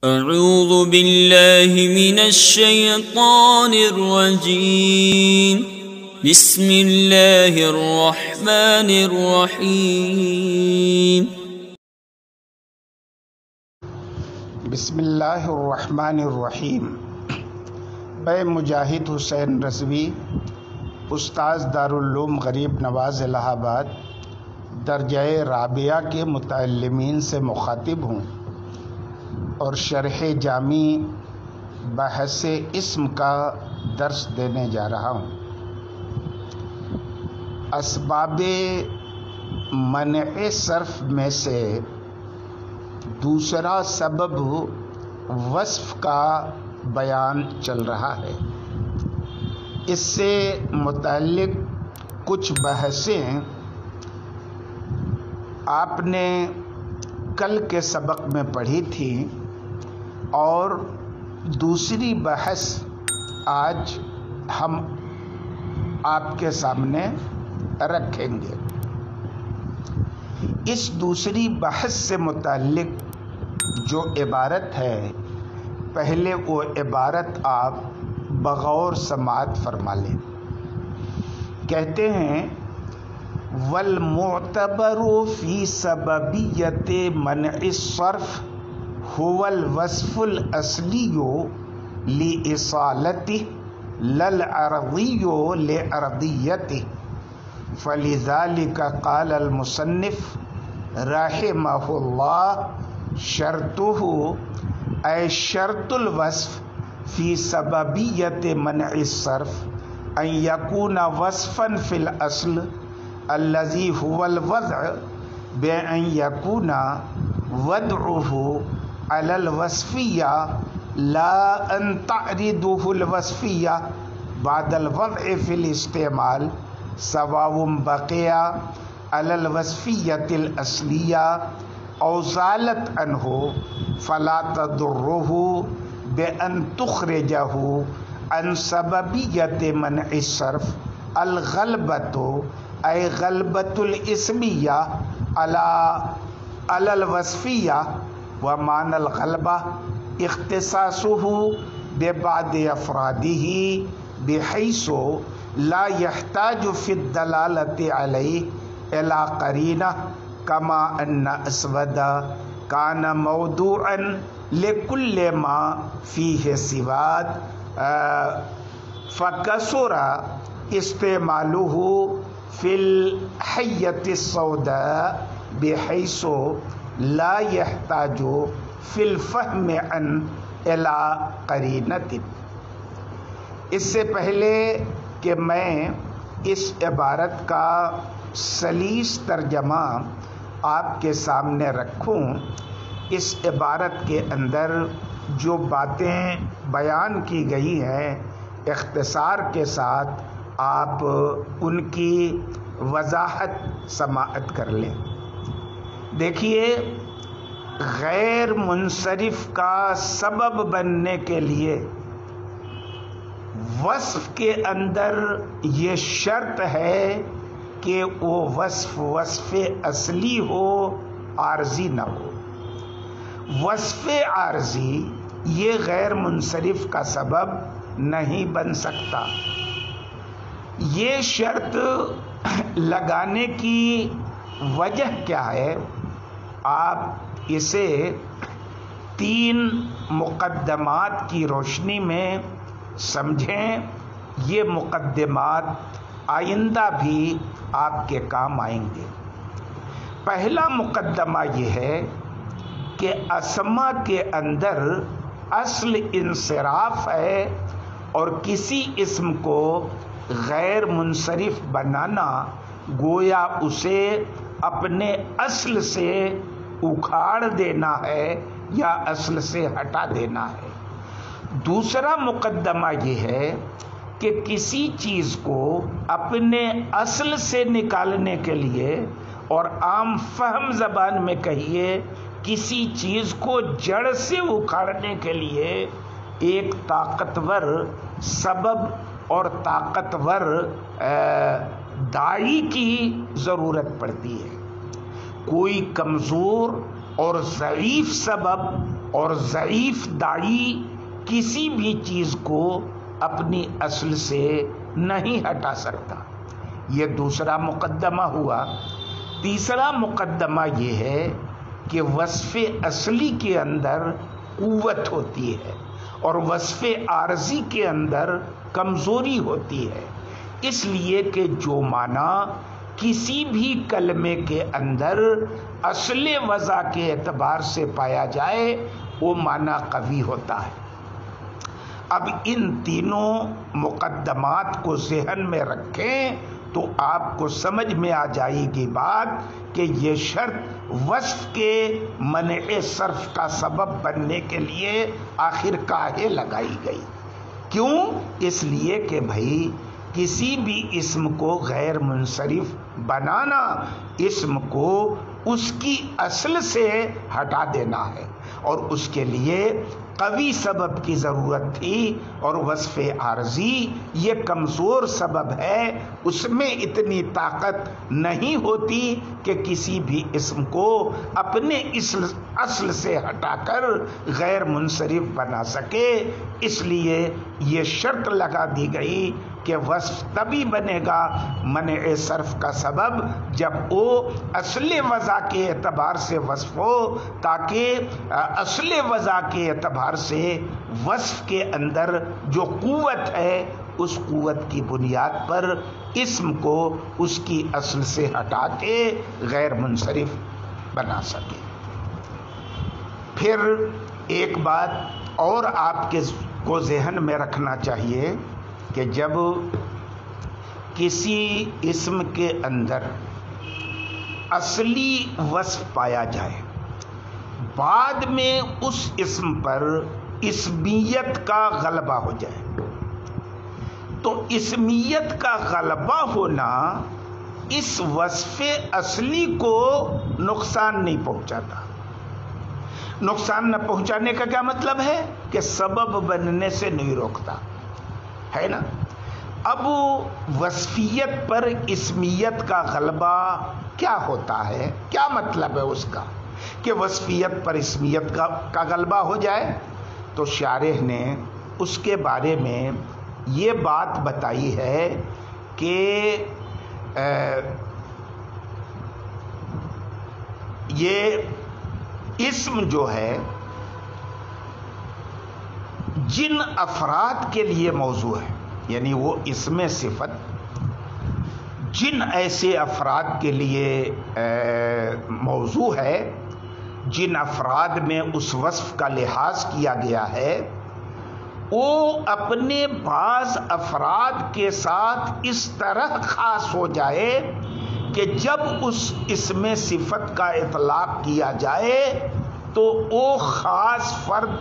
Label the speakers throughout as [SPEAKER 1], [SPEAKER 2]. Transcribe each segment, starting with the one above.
[SPEAKER 1] اعوذ باللہ من الشیطان الرجیم بسم اللہ الرحمن الرحیم
[SPEAKER 2] بسم اللہ الرحمن الرحیم۔ میں مجاہد حسین رضوی، استاذ دارالعلوم غریب نواز الہ آباد درجہ رابعہ کے متعلمین سے مخاطب ہوں اور شرح جامی بحث اسم کا درس دینے جا رہا ہوں۔ اسباب منع صرف میں سے دوسرا سبب وصف کا بیان چل رہا ہے۔ اس سے متعلق کچھ بحثیں آپ نے کل کے سبق میں پڑھی تھی اور دوسری بحث آج ہم آپ کے سامنے رکھیں گے۔ اس دوسری بحث سے متعلق جو عبارت ہے، پہلے وہ عبارت آپ بغور سماعت فرما لیں۔ کہتے ہیں والمعتبر فی سببیت منع الصرف هو الوصف الاصلی لإصالته لا العرضی لعرضیته فلذلك قال المصنف رحمه الله شرطه أي شرط الوصف في سببیت منع الصرف أن يكون وصفا في الأصل الذي هو الوضع بأن يكون وضعه على الوصفية لا أن تعرضه الوصفية بعد الوضع في الاستعمال سواء بقي على الوصفية الأصلية أو زالت عنه فلا تضره بأن تخرجه عن سببية منع الصرف الغلبة أي غلبة الاسمية على الوصفية ومعنى الغلبة اختصاصه ببعض أفراده بحيث لا يحتاج في الدلالة عليه إلى قرينة كما أن أسود كان موضوعا لكل ما فيه سواد فكسر استعماله في الحية السوداء بحيث لا يحتاج في الفهم عن إلى قرينة۔ اس سے پہلے کہ میں اس عبارت کا سلیس ترجمہ آپ کے سامنے رکھوں، اس عبارت کے اندر جو باتیں بیان کی گئی ہیں اختصار کے ساتھ آپ ان کی وضاحت سماعت کر لیں۔ دیکھیے، غیر منصرف کا سبب بننے کے لیے وصف کے اندر یہ شرط ہے کہ وہ وصف اصلی ہو، عارضی نہ ہو۔ وصف عارضی یہ غیر منصرف کا سبب نہیں بن سکتا۔ یہ شرط لگانے کی وجہ کیا ہے؟ آپ اسے 3 مقدمات کی روشنی میں سمجھیں۔ یہ مقدمات آئندہ بھی آپ کے کام آئیں گے۔ پہلا مقدمہ یہ ہے کہ اسما کے اندر اصل انصراف ہے اور کسی اسم کو غیر منصرف بنانا گویا اسے اپنے اصل سے اکھاڑ دینا ہے یا اصل سے ہٹا دینا ہے۔ دوسرا مقدمہ یہ ہے کہ کسی چیز کو اپنے اصل سے نکالنے کے لیے، اور عام فہم زبان میں کہیے کسی چیز کو جڑ سے اکھاڑنے کے لیے ایک طاقتور سبب اور طاقتور داعی کی ضرورت پڑتی ہے۔ کوئی کمزور اور ضعیف سبب اور ضعیف داعی کسی بھی چیز کو اپنی اصل سے نہیں ہٹا سکتا۔ یہ دوسرا مقدمہ ہوا۔ تیسرا مقدمہ یہ ہے کہ وصف اصلی کے اندر قوت ہوتی ہے اور وصف عارضی کے اندر کمزوری ہوتی ہے، اس لیے کہ جو معنی کسی بھی کلمے کے اندر اصل وضع کے اعتبار سے پایا جائے وہ معنی قوی ہوتا ہے۔ اب ان تینوں مقدمات کو ذہن میں رکھیں تو آپ کو سمجھ میں آ جائے گی بات کہ یہ شرط وصف کے منع صرف کا سبب بننے کے لیے آخر کاہے لگائی گئی؟ کیوں؟ اس لیے کہ بھائی کسی بھی اسم کو غیر منصرف بنانا اسم کو اس کی اصل سے ہٹا دینا ہے، اور اس کے لیے قوی سبب کی ضرورت تھی، اور وصف عارضی یہ کمزور سبب ہے، اس میں اتنی طاقت نہیں ہوتی کہ کسی بھی اسم کو اپنے اصل سے ہٹا کر غیر منصرف بنا سکے۔ اس لیے یہ شرط لگا دی گئی کہ وصف تبھی بنے گا منع صرف کا سبب جب وہ اصل وضع کے اعتبار سے وصف ہو، تاکہ اصل وضع کے اعتبار سے وصف کے اندر جو قوت ہے اس قوت کی بنیاد پر اسم کو اس کی اصل سے ہٹا کے غیر منصرف بنا سکے۔ پھر ایک بات اور آپ کو ذہن میں رکھنا چاہیے کہ جب کسی اسم کے اندر اصلی وصف پایا جائے، بعد میں اس اسم پر اسمیت کا غلبہ ہو جائے، تو اسمیت کا غلبہ ہونا اس وصف اصلی کو نقصان نہیں پہنچاتا۔ نقصان نہ پہنچانے کا کیا مطلب ہے؟ کہ سبب بننے سے نہیں روکتا ہے نا۔ اب وصفیت پر اسمیت کا غلبہ کیا ہوتا ہے؟ کیا مطلب ہے اس کا کہ وصفیت پر اسمیت کا غلبہ ہو جائے؟ تو شارح نے اس کے بارے میں یہ بات بتائی ہے کہ یہ اسم جو ہے جن افراد کے لیے موضوع ہے، یعنی وہ اسم صفت جن ایسے افراد کے لیے موضوع ہے، جن افراد میں اس وصف کا لحاظ کیا گیا ہے، وہ اپنے بعض افراد کے ساتھ اس طرح خاص ہو جائے کہ جب اس اسم صفت کا اطلاق کیا جائے تو وہ خاص فرد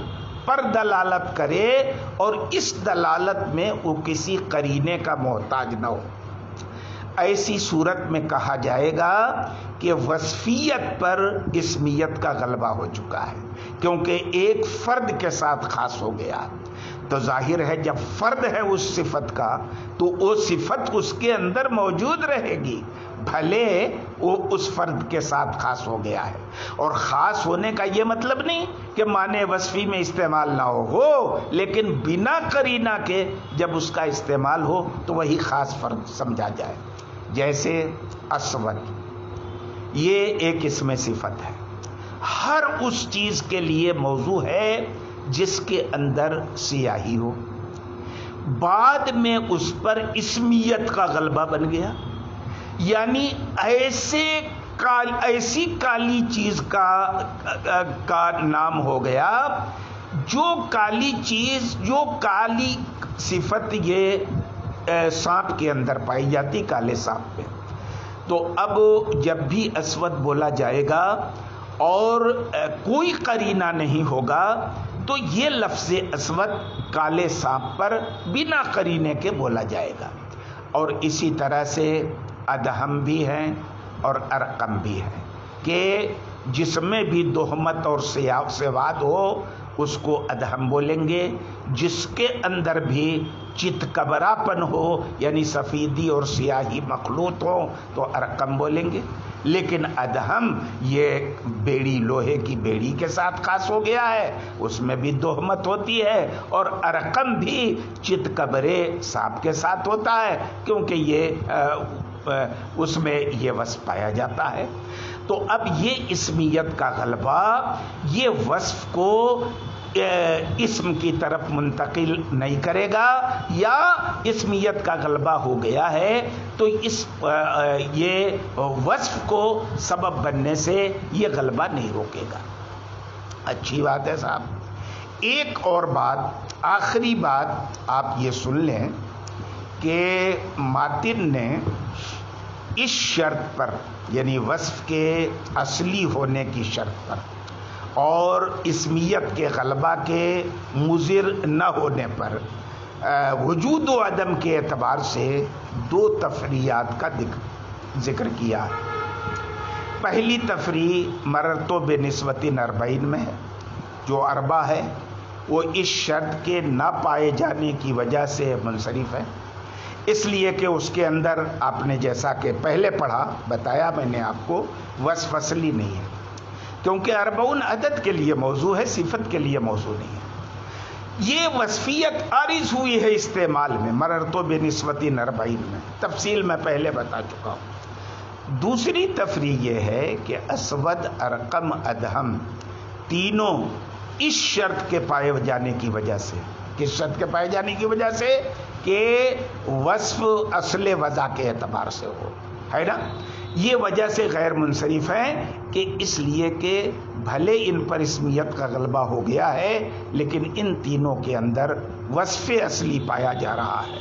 [SPEAKER 2] پر دلالت کرے اور اس دلالت میں وہ کسی قرینے کا محتاج نہ ہو۔ ایسی صورت میں کہا جائے گا کہ وصفیت پر اسمیت کا غلبہ ہو چکا ہے، کیونکہ ایک فرد کے ساتھ خاص ہو گیا۔ تو ظاہر ہے جب فرد ہے اس صفت کا تو وہ صفت اس کے اندر موجود رہے گی، بھلے وہ اس فرد کے ساتھ خاص ہو گیا ہے۔ اور خاص ہونے کا یہ مطلب نہیں کہ معنی وصفی میں استعمال نہ ہو، لیکن بنا قرینہ کے جب اس کا استعمال ہو تو وہی خاص فرد سمجھا جائے۔ جیسے اسود، یہ ایک اسم صفت ہے، ہر اس چیز کے لیے موضوع ہے جس کے اندر سیاہی ہو، بعد میں اس پر اسمیت کا غلبہ بن گیا، یعنی ایسی کالی چیز کا نام ہو گیا، جو کالی چیز، جو کالی صفت یہ سانپ کے اندر پائی جاتی، کالے سانپ پہ۔ تو اب جب بھی اسود بولا جائے گا اور کوئی قرینہ نہیں ہوگا تو یہ لفظ اسود کالے سانپ پر بنا قرینے کے بولا جائے گا۔ اور اسی طرح سے ادہم بھی ہے اور ارقم بھی ہے کہ جس میں بھی تہمت اور سواد ہو اس کو ادہم بولیں گے، جس کے اندر بھی چت کبراپن ہو یعنی سفیدی اور سیاہی مخلوط ہو تو ارقم بولیں گے۔ لیکن ادہم یہ بیڑی، لوہے کی بیڑی کے ساتھ خاص ہو گیا ہے، اس میں بھی تہمت ہوتی ہے، اور ارقم بھی چت کبرے سانپ کے ساتھ ہوتا ہے، کیونکہ یہ اس میں یہ وصف پایا جاتا ہے۔ تو اب یہ اسمیت کا غلبہ یہ وصف کو اسم کی طرف منتقل نہیں کرے گا، یا اسمیت کا غلبہ ہو گیا ہے تو یہ وصف کو سبب بننے سے یہ غلبہ نہیں روکے گا۔ اچھی بات ہے صاحب۔ ایک اور بات، آخری بات آپ یہ سن لیں کہ ماتن نے اس شرط پر، یعنی وصف کے اصلی ہونے کی شرط پر اور اسمیت کے غلبہ کے مضر نہ ہونے پر وجود و عدم کے اعتبار سے دو تفریعات کا ذکر کیا ہے۔ پہلی تفریع مررتو بنسبت 40 میں ہے، جو 40 ہے وہ اس شرط کے نہ پائے جانے کی وجہ سے منصرف ہے، اس لیے کہ اس کے اندر آپ نے جیسا کہ پہلے پڑھا، بتایا میں نے آپ کو، وصف اصلی نہیں ہے، کیونکہ 40 عدد کے لیے موضوع ہے، صفت کے لیے موضوع نہیں ہے۔ یہ وصفیت عارض ہوئی ہے استعمال میں، مررتو بنسبت 40 میں، تفصیل میں پہلے بتا چکا ہوں۔ دوسری تفریع یہ ہے کہ اسود، ارقم، ادہم تینوں اس شرط کے پائے جانے کی وجہ سے، کس شرط کے پائے جانے کی وجہ سے کہ وصف اصل وضع کے اعتبار سے ہو، ہے نا، یہ وجہ سے غیر منصرف ہیں، کہ اس لیے کہ بھلے ان پر اسمیت کا غلبہ ہو گیا ہے لیکن ان تینوں کے اندر وصف اصلی پایا جا رہا ہے،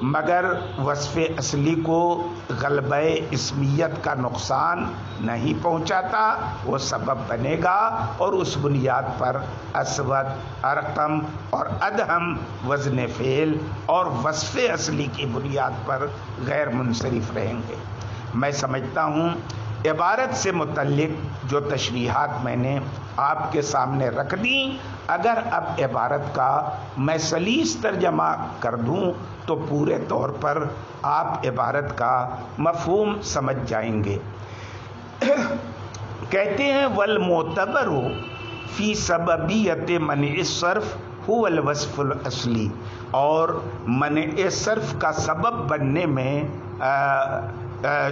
[SPEAKER 2] مگر وصف اصلی کو غلبہ اسمیت کا نقصان نہیں پہنچاتا، وہ سبب بنے گا، اور اس بنیاد پر اسود، ارقم اور ادہم وزن فعل اور وصف اصلی کی بنیاد پر غیر منصرف رہیں گے۔ میں سمجھتا ہوں عبارت سے متعلق جو تشریحات میں نے آپ کے سامنے رکھ دیں، اگر اب عبارت کا میں سلیس ترجمہ کر دوں تو پورے طور پر آپ عبارت کا مفہوم سمجھ جائیں گے۔ کہتے ہیں والمعتبر فی سببیت منع الصرف هو الوصف الاصلی، اور منع صرف کا سبب بننے میں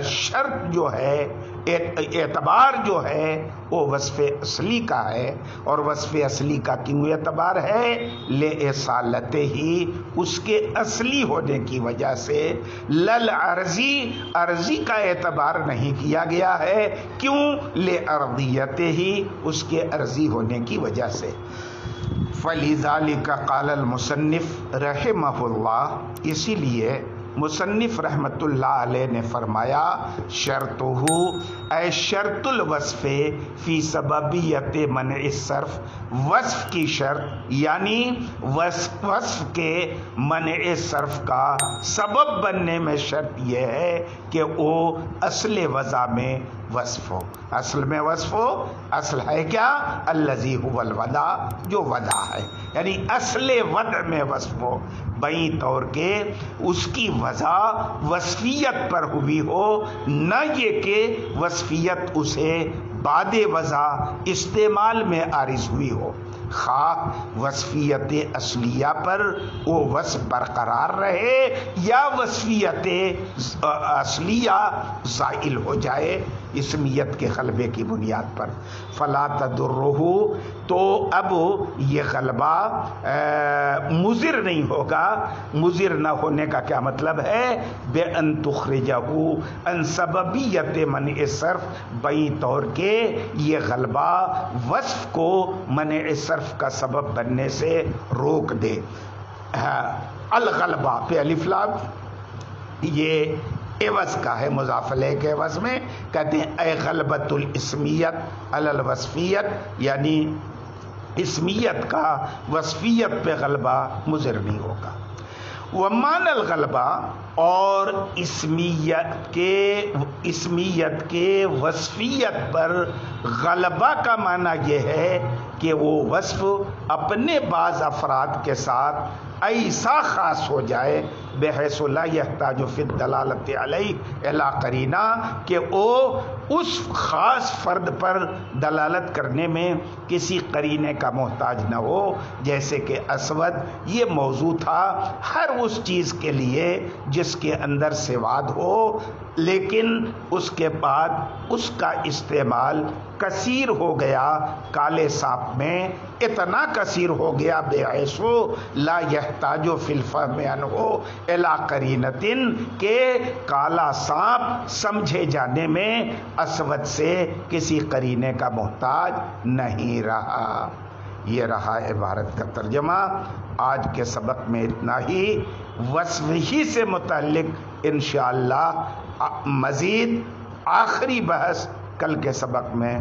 [SPEAKER 2] شرط جو ہے، اعتبار جو ہے وہ وصف اصلی کا ہے، اور وصف اصلی کا کیوں اعتبار ہے؟ لِاِصَالَتِهِ ہی اس کے اصلی ہونے کی وجہ سے، للعرضی عرضی کا اعتبار نہیں کیا گیا ہے، کیوں؟ لِأَرْضِيَتِهِ ہی اس کے عرضی ہونے کی وجہ سے۔ فَلِذَلِكَ قَالَ الْمُصَنِّفُ رَحِمَهُ اللَّهُ، اسی لیے مصنف رحمت اللہ علیہ نے فرمایا شرطہ اے شرط الوصف فی سببیت منع الصرف، وصف کی شرط یعنی وصف کے منع صرف کا سبب بننے میں شرط یہ ہے کہ وہ اصل وضع میں وصف ہو۔ اصل میں وصف ہو، اصل ہے کیا؟ الذی هو الوضع، جو وضع ہے، یعنی اصل وضع میں وصف ہو، بیں طور کے اس کی وضع وصفیت پر ہوئی ہو، نہ یہ کہ وصفیت اسے بعد وضع استعمال میں عارض ہوئی ہو، خواہ وصفیت اصلیہ پر وہ وصف برقرار رہے یا وصفیت اصلیہ زائل ہو جائے اسمیت کے غلبے کی بنیاد پر۔ فلا تضرہ، تو اب یہ غلبہ مضر نہیں ہوگا۔ مضر نہ ہونے کا کیا مطلب ہے؟ بے ان تخرجہ ان سببیت منع صرف، بیں طور کے یہ غلبہ وصف کو منع صرف کا سبب بننے سے روک دے۔ الغلبہ پہ الف لام یہ عوض کا ہے، مضاف الیہ کے عوض میں کہتے ہیں اے غلبۃ الاسمیت علی الوصفیت، یعنی اسمیت کا وصفیت پہ غلبہ مضر نہیں ہوگا۔ ومان الغلبہ، اور اسمیت کے وصفیت پر غلبہ کا معنی یہ ہے کہ وہ وصف اپنے بعض افراد کے ساتھ ایسا خاص ہو جائے بحیث لا یحتاج فی الدلالۃ علیہ الی قرینہ کہ وہ اس خاص فرد پر دلالت کرنے میں کسی قرینے کا محتاج نہ ہو. جیسے کہ اسود یہ موضوع تھا ہر اس چیز کے لیے جس کے اندر سواد ہو، لیکن اس کے بعد اس کا استعمال کثیر ہو گیا کالے سانپ میں، اتنا کثیر ہو گیا بحیث لا یحتاج فی الفہم عنہ الی قرینۃ کہ کالا سانپ سمجھے جانے میں اسود سے کسی قرینے کا محتاج نہیں رہا. یہ رہا عبارت کا ترجمہ. آج کے سبق میں اتنا ہی. وصف ہی سے متعلق انشاءاللہ مزید آخری بحث کل کے سبق میں